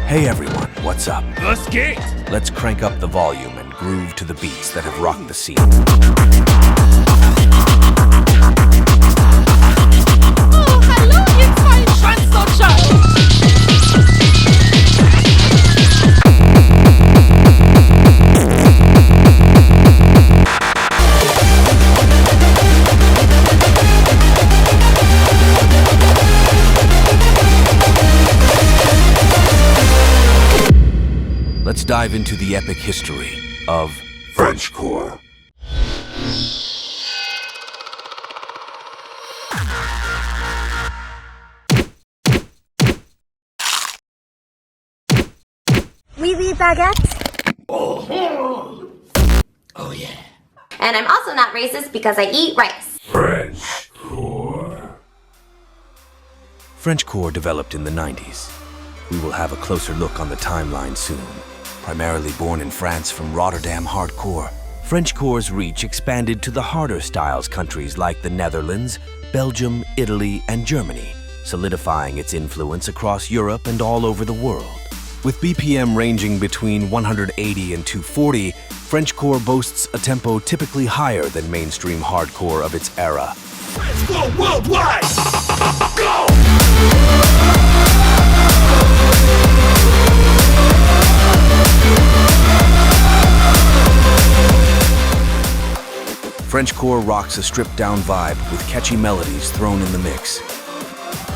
Hey everyone, what's up? Was geht? Let's crank up the volume and groove to the beats that have rocked the scene. Oh, hallo, ihr zwei Schwanzlutscher! Let's dive into the epic history of Frenchcore. Oui, baguette. Oh yeah. And I'm also not racist because I eat rice. Frenchcore. Frenchcore developed in the 90s. We will have a closer look on the timeline soon. Primarily born in France from Rotterdam hardcore, Frenchcore's reach expanded to the harder styles countries like the Netherlands, Belgium, Italy, and Germany, solidifying its influence across Europe and all over the world. With BPM ranging between 180 and 240, Frenchcore boasts a tempo typically higher than mainstream hardcore of its era. Frenchcore worldwide! Go! Frenchcore rocks a stripped-down vibe with catchy melodies thrown in the mix.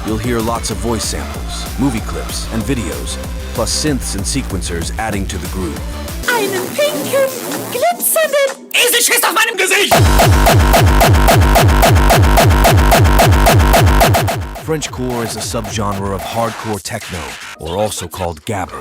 You'll hear lots of voice samples, movie clips, and videos, plus synths and sequencers adding to the groove. Einen pinken, glitzernden... Esel schießt auf meinem Gesicht! Frenchcore is a subgenre of hardcore techno, or also called gabber.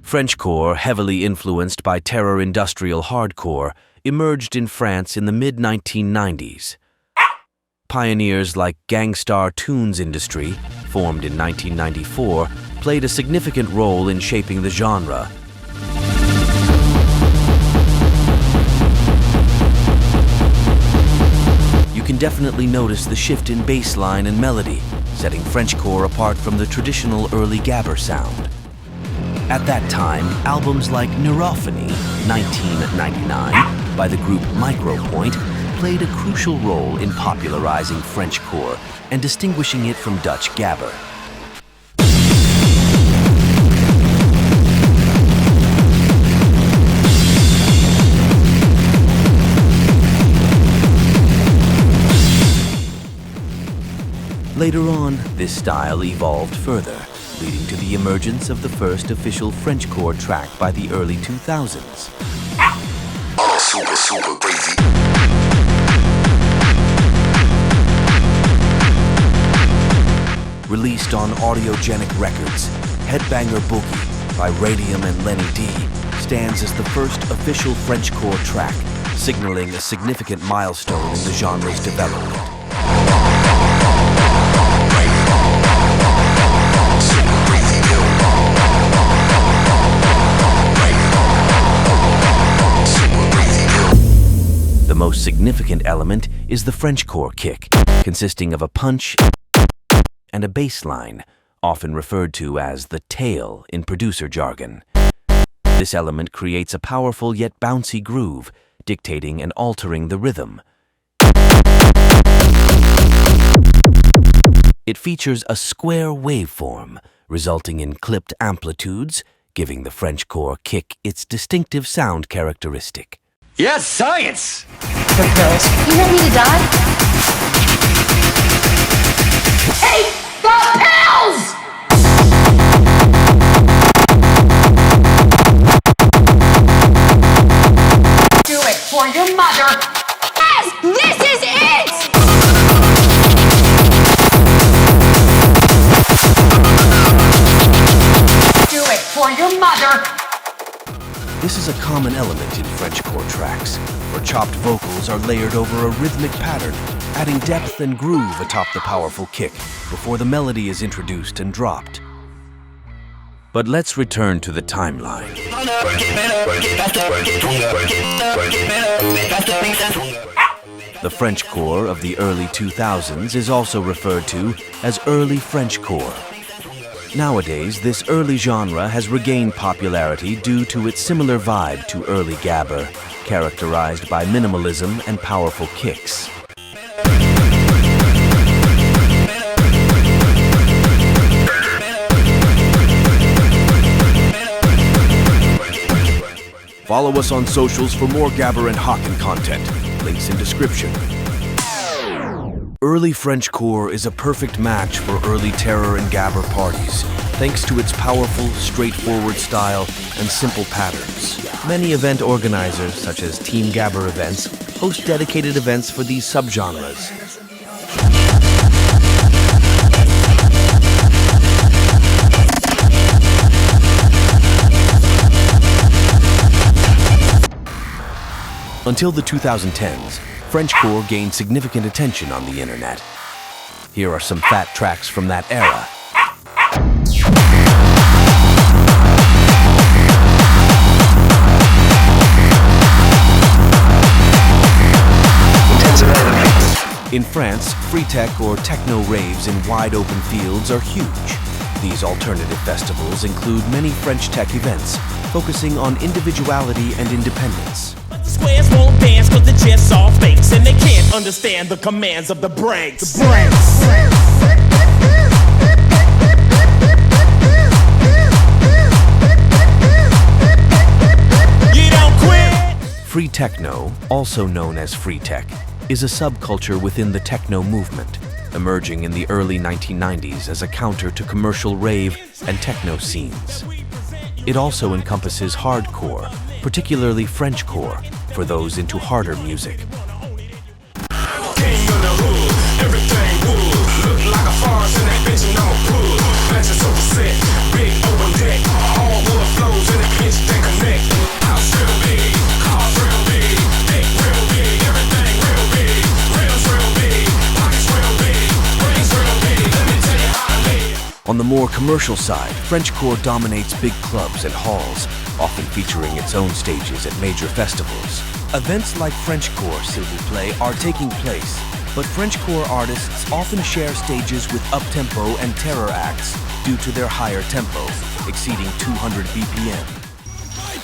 Frenchcore, heavily influenced by terror industrial hardcore, emerged in France in the mid-1990s. Pioneers like Gangstar Tunes Industry, formed in 1994, played a significant role in shaping the genre. You can definitely notice the shift in bass line and melody, setting Frenchcore apart from the traditional early gabber sound. At that time, albums like Neurophony, 1999, by the group Micropoint, played a crucial role in popularizing Frenchcore and distinguishing it from Dutch gabber. Later on, this style evolved further, leading to the emergence of the first official Frenchcore track by the early 2000s. Oh, super crazy. Released on Audiogenic Records, Headbanger Boogie by Radium and Lenny D stands as the first official Frenchcore track, signaling a significant milestone in the genre's development. The most significant element is the Frenchcore kick, consisting of a punch and a bass line, often referred to as the tail in producer jargon. This element creates a powerful yet bouncy groove, dictating and altering the rhythm. It features a square waveform, resulting in clipped amplitudes, giving the Frenchcore kick its distinctive sound characteristic. Yes, science! The pills. You want me to die? Take the pills! Do it for your mother. Yes, this is it! Do it for your mother. This is a common element in Frenchcore tracks, where chopped vocals are layered over a rhythmic pattern, adding depth and groove atop the powerful kick before the melody is introduced and dropped. But let's return to the timeline. The Frenchcore of the early 2000s is also referred to as early Frenchcore. Nowadays, this early genre has regained popularity due to its similar vibe to early gabber, characterized by minimalism and powerful kicks. Follow us on socials for more gabber and Hocken content. Links in description. Early Frenchcore is a perfect match for early terror and gabber parties, thanks to its powerful, straightforward style and simple patterns. Many event organizers, such as Team Gabber events, host dedicated events for these subgenres. Until the 2010s, Frenchcore gained significant attention on the internet. Here are some fat tracks from that era. In France, free tech or techno raves in wide open fields are huge. These alternative festivals include many French tech events, focusing on individuality and independence. Squares won't dance cause the gents all fakes and they can't understand the commands of the breaks. You don't quit! Free techno, also known as free tech, is a subculture within the techno movement, emerging in the early 1990s as a counter to commercial rave and techno scenes. It also encompasses hardcore, particularly Frenchcore, for those into harder music. On the more commercial side, Frenchcore dominates big clubs and halls, often featuring its own stages at major festivals. Events like Frenchcore, s'il vous plaît, are taking place, but Frenchcore artists often share stages with Uptempo and terror acts due to their higher tempo, exceeding 200 BPM.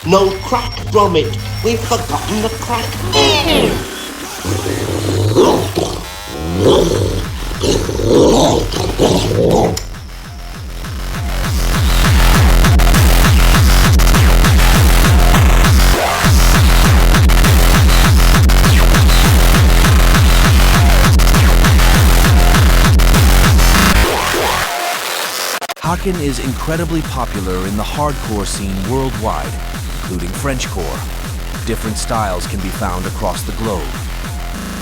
No crack from it. We've forgotten the crack. Hocken is incredibly popular in the hardcore scene worldwide, including Frenchcore. Different styles can be found across the globe.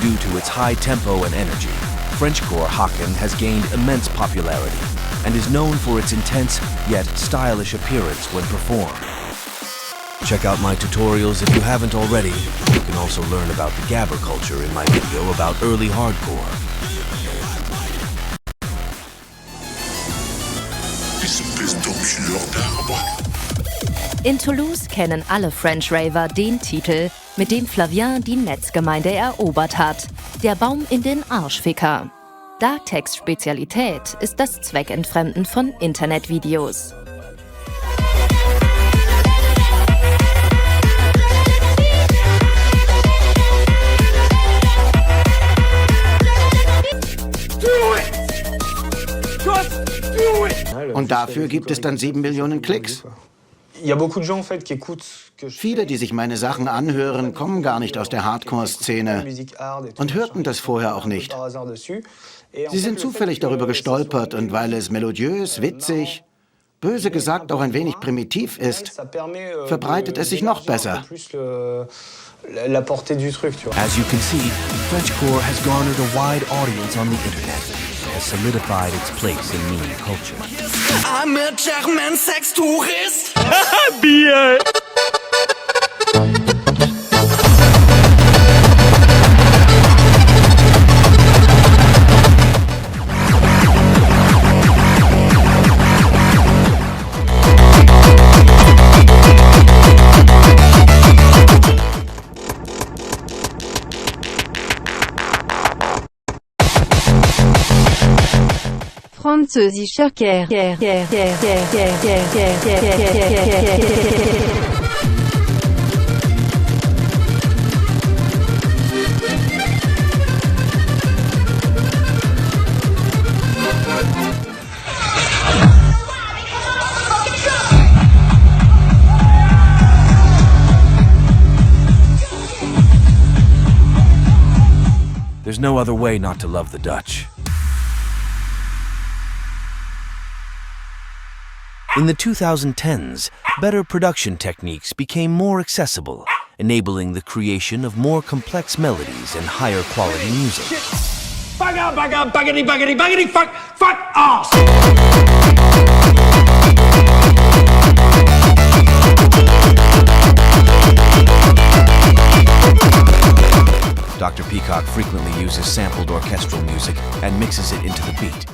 Due to its high tempo and energy, Frenchcore Hocken has gained immense popularity and is known for its intense yet stylish appearance when performed. Check out my tutorials if you haven't already. You can also learn about the gabber culture in my video about early hardcore. In Toulouse kennen alle French Raver den Titel, mit dem Flavien die Netzgemeinde erobert hat: Der Baum in den Arschficker. Darktextspezialität ist das Zweckentfremden von Internetvideos. Und dafür gibt es dann 7 Millionen Klicks. Viele, die sich meine Sachen anhören, kommen gar nicht aus der Hardcore-Szene und hörten das vorher auch nicht. Sie sind zufällig darüber gestolpert und weil es melodiös, witzig, böse gesagt auch ein wenig primitiv ist, verbreitet es sich noch besser. As you can see, Frenchcore has garnered a wide audience on the internet and has solidified its place in meme culture. I'm a German Sex-Tourist! Bier! französischer Care. There's no other way not to love the Dutch. In the 2010s, better production techniques became more accessible, enabling the creation of more complex melodies and higher quality music. Bugger, bugger, buggity, buggity, buggity, fuck, fuck off! Dr. Peacock frequently uses sampled orchestral music and mixes it into the beat.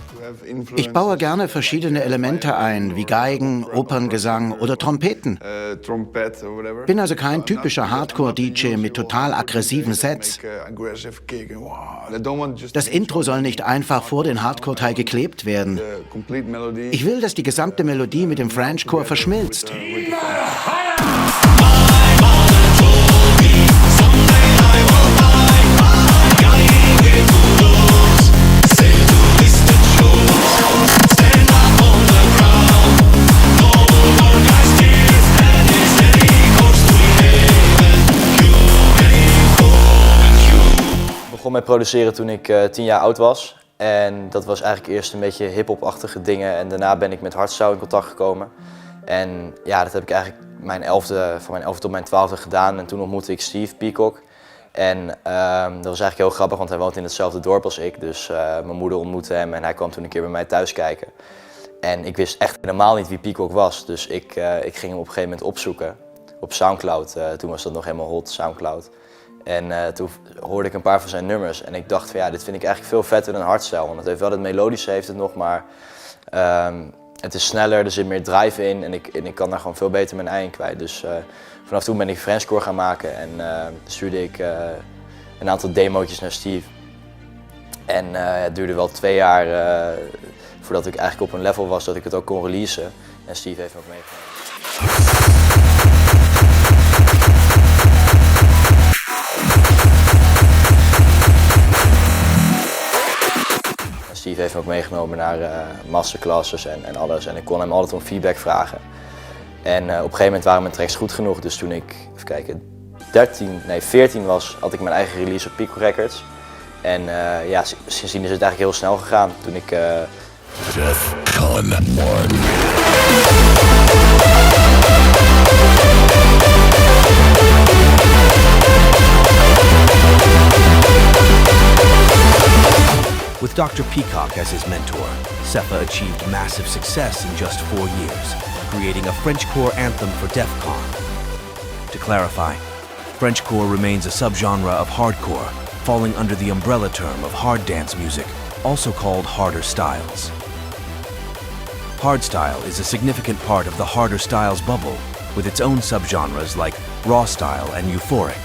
Ich baue gerne verschiedene Elemente ein, wie Geigen, Operngesang oder Trompeten. Bin also kein typischer Hardcore-DJ mit total aggressiven Sets. Das Intro soll nicht einfach vor den Hardcore-Teil geklebt werden. Ich will, dass die gesamte Melodie mit dem Frenchcore verschmilzt. Ik begon met produceren toen ik 10 jaar oud was. En dat was eigenlijk eerst een beetje hip-hop-achtige dingen. En daarna ben ik met hardstyle in contact gekomen. En ja, dat heb ik eigenlijk van mijn 11e tot mijn 12e gedaan. En toen ontmoette ik Steve Peacock. En dat was eigenlijk heel grappig, want hij woont in hetzelfde dorp als ik. Dus mijn moeder ontmoette hem en hij kwam toen een keer bij mij thuis kijken. En ik wist echt helemaal niet wie Peacock was. Dus ik ging hem op een gegeven moment opzoeken op Soundcloud. Toen was dat nog helemaal hot, Soundcloud. En toen hoorde ik een paar van zijn nummers en ik dacht van ja, dit vind ik eigenlijk veel vetter dan hardstyle. Want het heeft wel het melodische, heeft het nog, maar het is sneller, er zit meer drive in en ik kan daar gewoon veel beter mijn ei in kwijt. Dus vanaf toen ben ik Frenchcore gaan maken en stuurde ik een aantal demootjes naar Steve. En het duurde wel 2 jaar voordat ik eigenlijk op een level was dat ik het ook kon releasen. En Steve heeft me ook meegenomen. Steve heeft me ook meegenomen naar masterclasses en alles. En ik kon hem altijd om feedback vragen. En op een gegeven moment waren mijn tracks goed genoeg. Dus toen ik, even kijken, 14 was, had ik mijn eigen release op Peacock Records. En ja, sindsdien is het eigenlijk heel snel gegaan. Toen ik... Defcon 1. With Dr. Peacock as his mentor, Sepha achieved massive success in just 4 years, creating a Frenchcore anthem for Defcon. To clarify, Frenchcore remains a subgenre of hardcore, falling under the umbrella term of hard dance music, also called harder styles. Hardstyle is a significant part of the harder styles bubble, with its own subgenres like raw style and euphoric.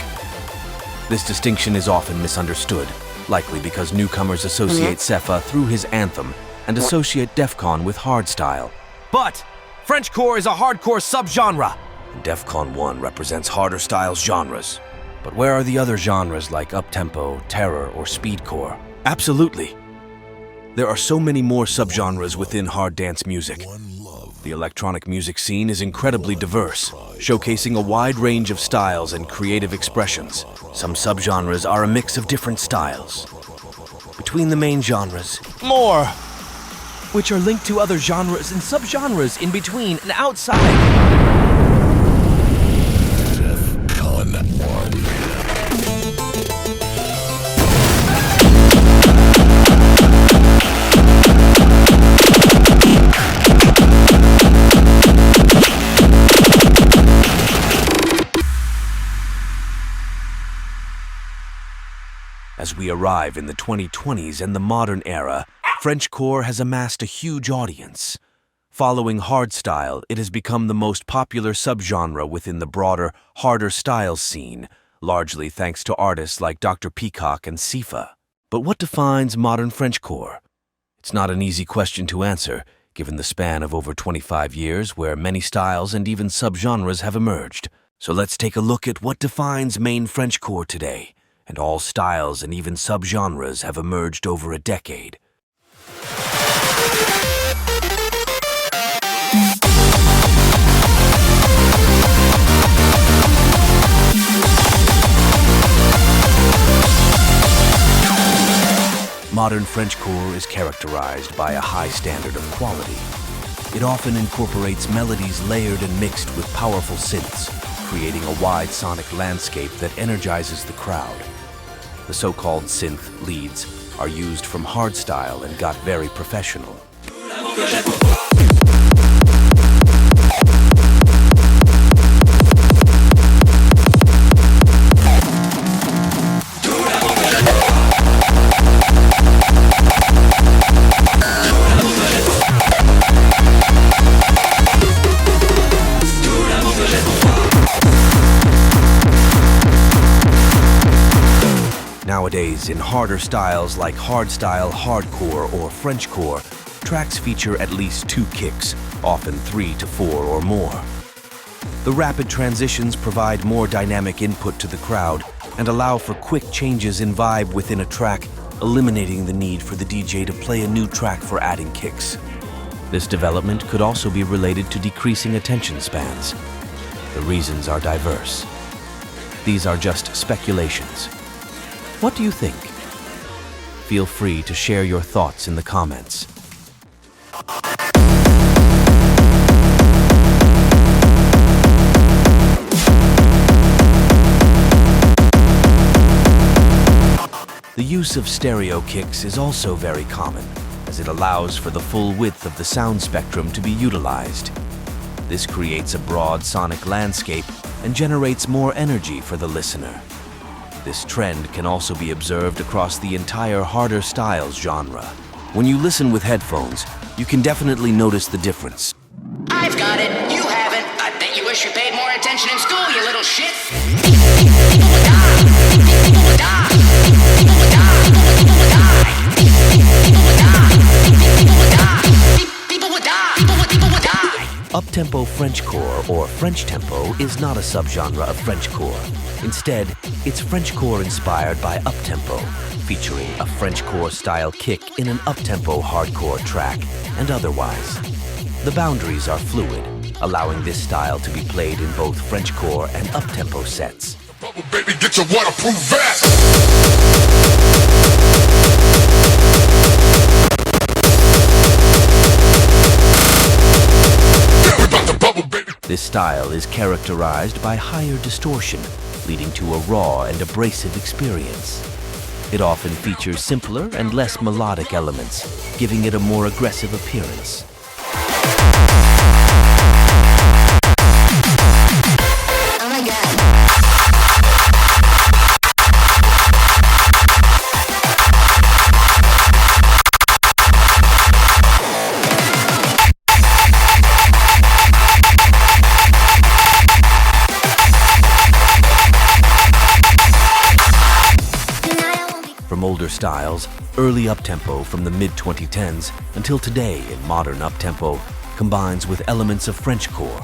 This distinction is often misunderstood, likely because newcomers associate Sepha through his anthem and associate Defcon with hardstyle. But Frenchcore is a hardcore subgenre, and Defcon 1 represents harder styles genres. But where are the other genres like Uptempo, Terror, or Speedcore? Absolutely. There are so many more subgenres within hard dance music. The electronic music scene is incredibly diverse, showcasing a wide range of styles and creative expressions. Some subgenres are a mix of different styles. Between the main genres, more, which are linked to other genres and subgenres in between and outside. Defcon 1. As we arrive in the 2020s and the modern era, Frenchcore has amassed a huge audience. Following hardstyle, it has become the most popular subgenre within the broader, harder styles scene, largely thanks to artists like Dr. Peacock and Sepha. But what defines modern Frenchcore? It's not an easy question to answer, given the span of over 25 years where many styles and even subgenres have emerged. So let's take a look at what defines main Frenchcore today. And all styles and even subgenres have emerged over a decade. Modern Frenchcore is characterized by a high standard of quality. It often incorporates melodies layered and mixed with powerful synths, creating a wide sonic landscape that energizes the crowd. The so-called synth leads are used from hardstyle and got very professional. Nowadays, in harder styles like hardstyle, hardcore, or Frenchcore, tracks feature at least 2 kicks, often 3 to 4 or more. The rapid transitions provide more dynamic input to the crowd and allow for quick changes in vibe within a track, eliminating the need for the DJ to play a new track for adding kicks. This development could also be related to decreasing attention spans. The reasons are diverse. These are just speculations. What do you think? Feel free to share your thoughts in the comments. The use of stereo kicks is also very common, as it allows for the full width of the sound spectrum to be utilized. This creates a broad sonic landscape and generates more energy for the listener. This trend can also be observed across the entire harder styles genre. When you listen with headphones, you can definitely notice the difference. I've got it, you haven't. I bet you wish you paid more attention in school, you little shit. Uptempo Frenchcore, or French tempo, is not a subgenre of Frenchcore. Instead, it's Frenchcore inspired by Uptempo, featuring a Frenchcore-style kick in an uptempo hardcore track, and otherwise. The boundaries are fluid, allowing this style to be played in both Frenchcore and Uptempo sets. Baby, get your waterproof vest. This style is characterized by higher distortion, leading to a raw and abrasive experience. It often features simpler and less melodic elements, giving it a more aggressive appearance. Oh my God. From older styles, early uptempo from the mid-2010s until today in modern uptempo combines with elements of Frenchcore.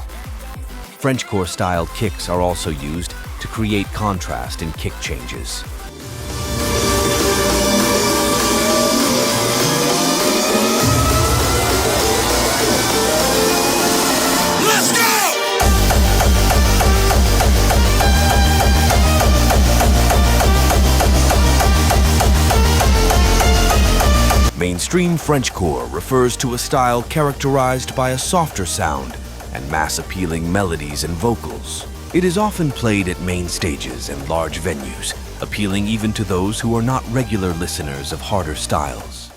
Frenchcore-style kicks are also used to create contrast in kick changes. Mainstream Frenchcore refers to a style characterized by a softer sound and mass-appealing melodies and vocals. It is often played at main stages and large venues, appealing even to those who are not regular listeners of harder styles.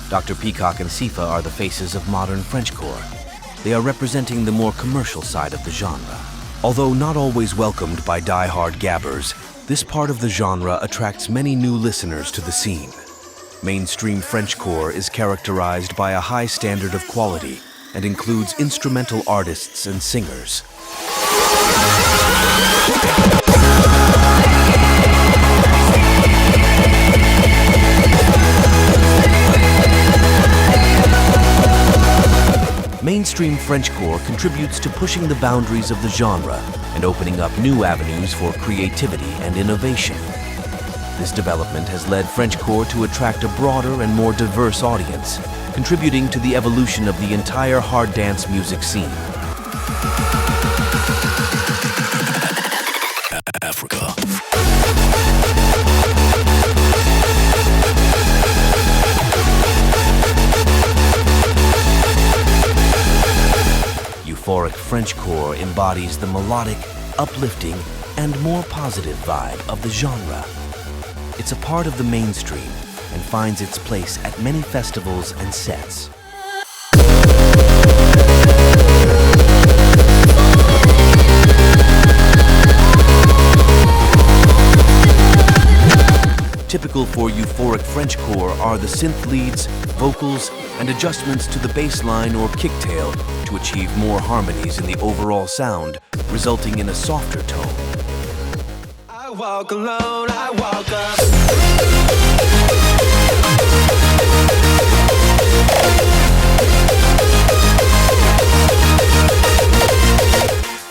Dr. Peacock and Sifa are the faces of modern Frenchcore. They are representing the more commercial side of the genre. Although not always welcomed by die-hard gabbers, this part of the genre attracts many new listeners to the scene. Mainstream Frenchcore is characterized by a high standard of quality, and includes instrumental artists and singers. Mainstream Frenchcore contributes to pushing the boundaries of the genre and opening up new avenues for creativity and innovation. This development has led Frenchcore to attract a broader and more diverse audience, contributing to the evolution of the entire hard dance music scene. Africa. Euphoric Frenchcore embodies the melodic, uplifting, and more positive vibe of the genre. It's a part of the mainstream and finds its place at many festivals and sets. Typical for euphoric Frenchcore are the synth leads, vocals, and adjustments to the bass line or kick tail to achieve more harmonies in the overall sound, resulting in a softer tone. I walk alone, I walk up.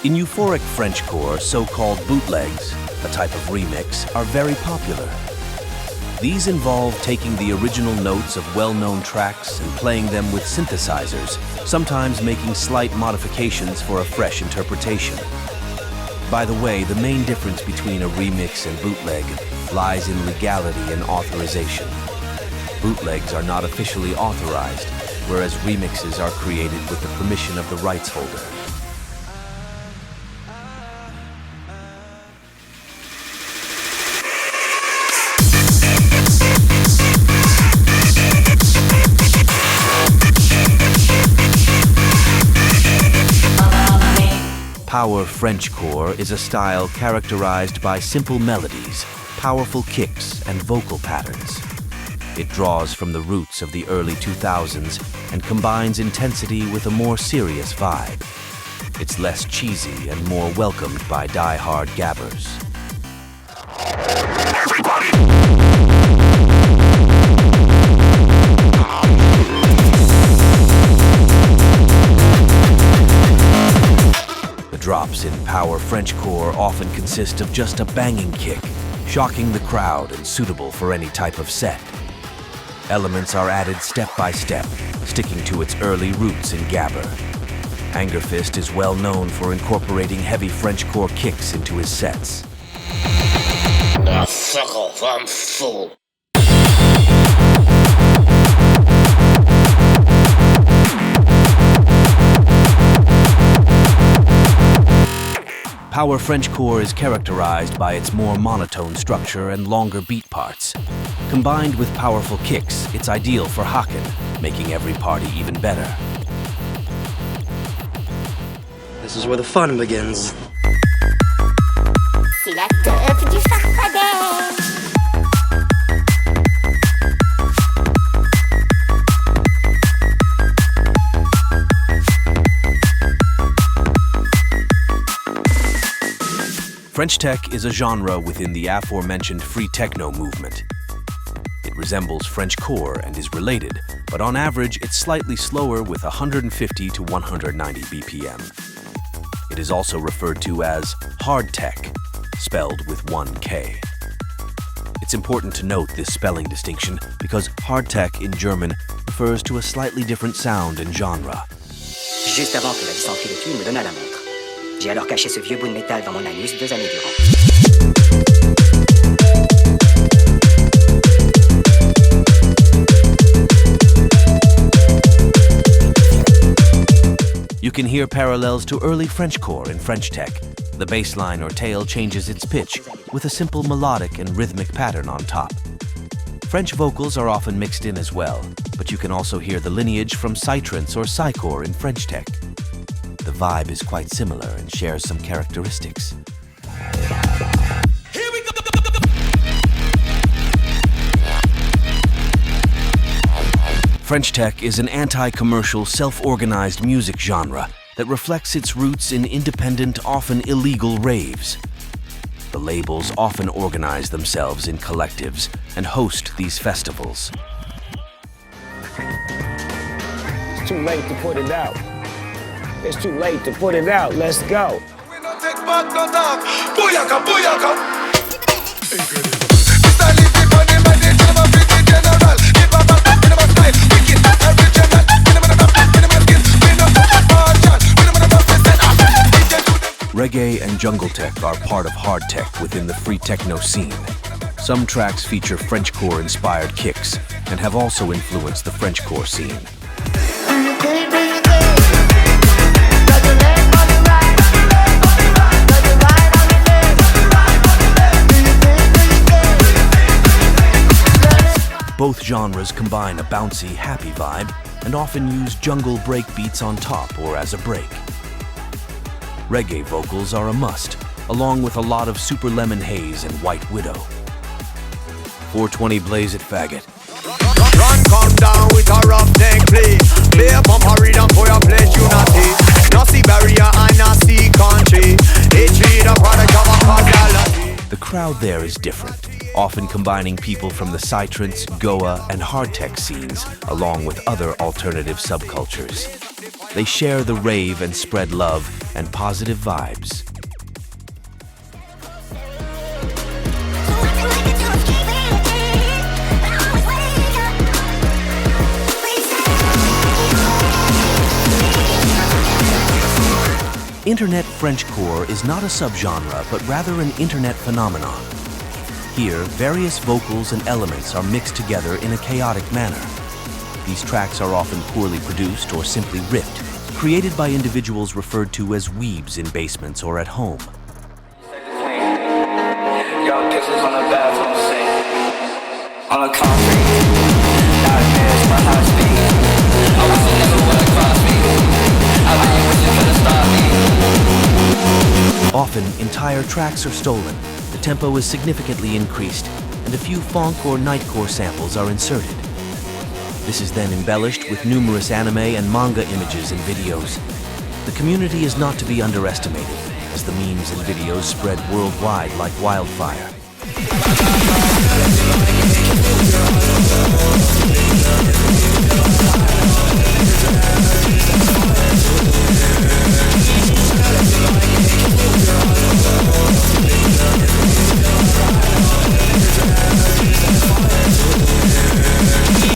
In euphoric Frenchcore, so-called bootlegs, a type of remix, are very popular. These involve taking the original notes of well-known tracks and playing them with synthesizers, sometimes making slight modifications for a fresh interpretation. By the way, the main difference between a remix and bootleg lies in legality and authorization. Bootlegs are not officially authorized, whereas remixes are created with the permission of the rights holder. Power Frenchcore is a style characterized by simple melodies, powerful kicks, and vocal patterns. It draws from the roots of the early 2000s and combines intensity with a more serious vibe. It's less cheesy and more welcomed by die-hard gabbers. Drops in Power Frenchcore often consist of just a banging kick, shocking the crowd and suitable for any type of set. Elements are added step by step, sticking to its early roots in gabber. Angerfist is well known for incorporating heavy Frenchcore kicks into his sets. Ah, fuck off, I'm full. Power Frenchcore is characterized by its more monotone structure and longer beat parts. Combined with powerful kicks, it's ideal for Haken, making every party even better. This is where the fun begins. C'est la teuf du farfadet. French tech is a genre within the aforementioned free techno movement. It resembles Frenchcore and is related, but on average it's slightly slower with 150 to 190 BPM. It is also referred to as hard tech, spelled with one K. It's important to note this spelling distinction because hard tech in German refers to a slightly different sound and genre. Juste avant que la dysenterie le tue, il me donna la montre. J'ai alors caché ce vieux bout de métal dans mon anus 2 années durant. You can hear parallels to early Frenchcore in French tech. The bass line or tail changes its pitch with a simple melodic and rhythmic pattern on top. French vocals are often mixed in as well, but you can also hear the lineage from psytrance or psycore in French tech. The vibe is quite similar and shares some characteristics. Here we go. French tech is an anti-commercial, self-organized music genre that reflects its roots in independent, often illegal raves. The labels often organize themselves in collectives and host these festivals. It's too late to put it out. It's too late to put it out. Let's go. Reggae and jungle tech are part of hard tech within the free techno scene. Some tracks feature Frenchcore-inspired kicks and have also influenced the Frenchcore scene. Both genres combine a bouncy, happy vibe and often use jungle break beats on top or as a break. Reggae vocals are a must, along with a lot of Super Lemon Haze and White Widow. 420 Blaze It Faggot. Run, come down with a rough neck, please. Play a bumper rhythm for your pledge unity. No see barrier and no see country. It's the product of a causality. The crowd there is different, often combining people from the psytrance, Goa, and hard tech scenes, along with other alternative subcultures. They share the rave and spread love and positive vibes. Internet Frenchcore is not a subgenre, but rather an internet phenomenon. Here, various vocals and elements are mixed together in a chaotic manner. These tracks are often poorly produced or simply ripped, created by individuals referred to as weebs in basements or at home. Young pixels on the bathroom sink. On the concrete. Nightmares, my high speed. I wish it never would have crossed me. I really wish it could have stopped me. Often, entire tracks are stolen, the tempo is significantly increased, and a few funk or nightcore samples are inserted. This is then embellished with numerous anime and manga images and videos. The community is not to be underestimated, as the memes and videos spread worldwide like wildfire.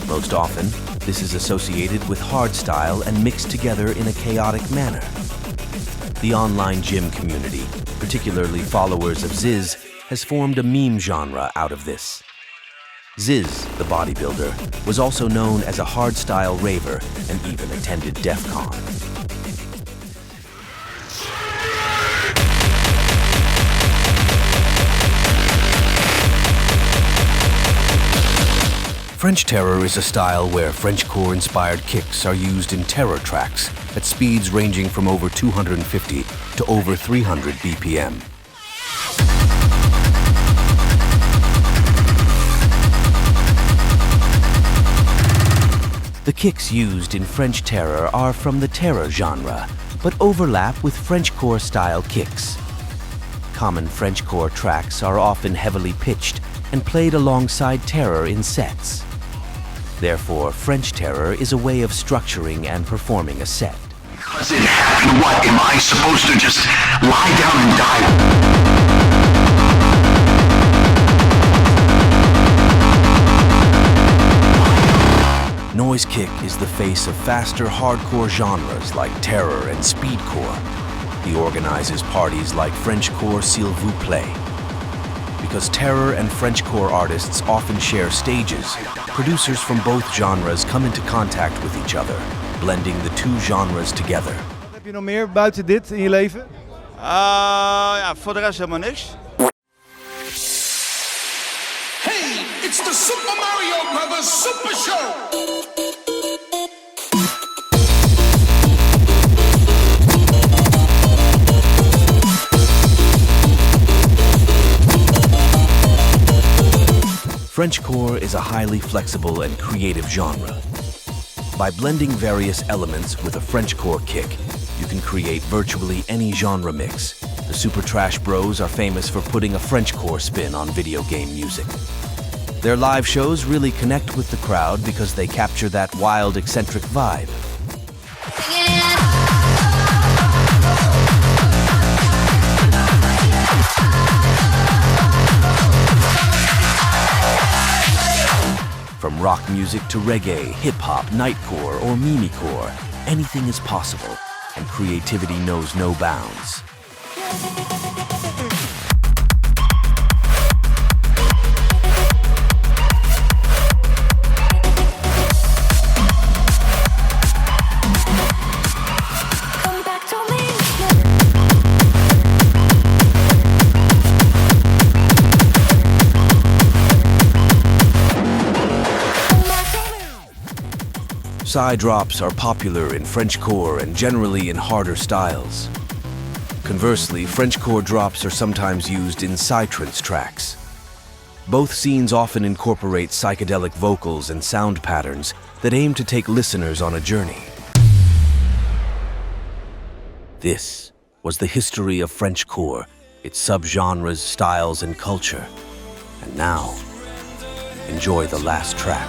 Most often, this is associated with hardstyle and mixed together in a chaotic manner. The online gym community, particularly followers of Ziz, has formed a meme genre out of this. Ziz, the bodybuilder, was also known as a hardstyle raver and even attended DEF CON. French terror is a style where Frenchcore-inspired kicks are used in terror tracks at speeds ranging from over 250 to over 300 BPM. The kicks used in French terror are from the terror genre, but overlap with Frenchcore-style kicks. Common Frenchcore tracks are often heavily pitched and played alongside terror in sets. Therefore, French terror is a way of structuring and performing a set. Because it happened, what? Am I supposed to just lie down and die? Noisekick is the face of faster hardcore genres like terror and speedcore. He organizes parties like Frenchcore S'il vous plaît. Because terror and Frenchcore artists often share stages, producers from both genres come into contact with each other, blending the two genres together. Wat heb je nog meer buiten dit in je leven? Ja, voor de rest helemaal niks. Hey, it's the Super Mario Brothers Super Show! Frenchcore is a highly flexible and creative genre. By blending various elements with a Frenchcore kick, you can create virtually any genre mix. The Super Trash Bros are famous for putting a Frenchcore spin on video game music. Their live shows really connect with the crowd because they capture that wild, eccentric vibe. From rock music to reggae, hip-hop, nightcore, or mimicore, anything is possible, and creativity knows no bounds. Psy drops are popular in Frenchcore and generally in harder styles. Conversely, Frenchcore drops are sometimes used in psytrance tracks. Both scenes often incorporate psychedelic vocals and sound patterns that aim to take listeners on a journey. This was the history of Frenchcore, its subgenres, styles, and culture. And now, enjoy the last track.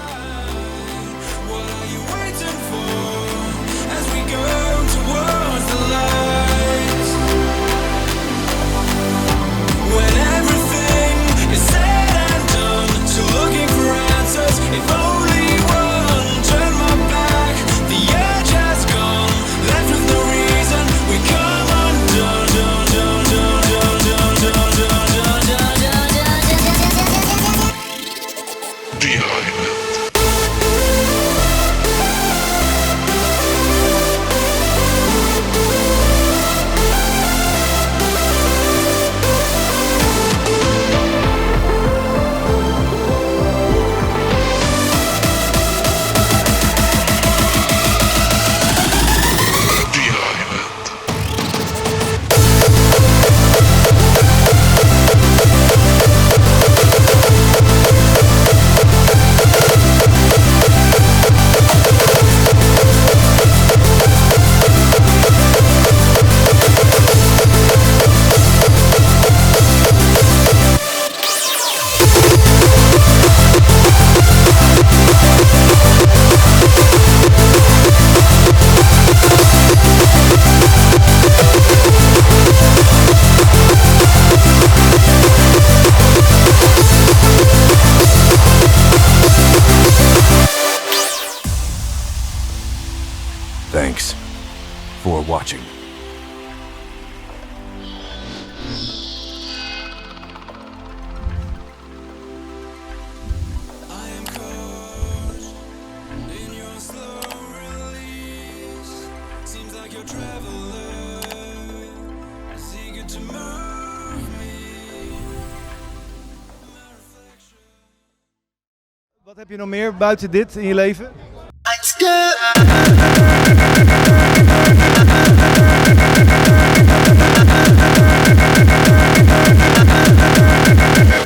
If only one turned my back, the edge has gone, left with no reason, we come undone, Thanks for watching. Wat heb je nog meer buiten dit in je leven? It's good.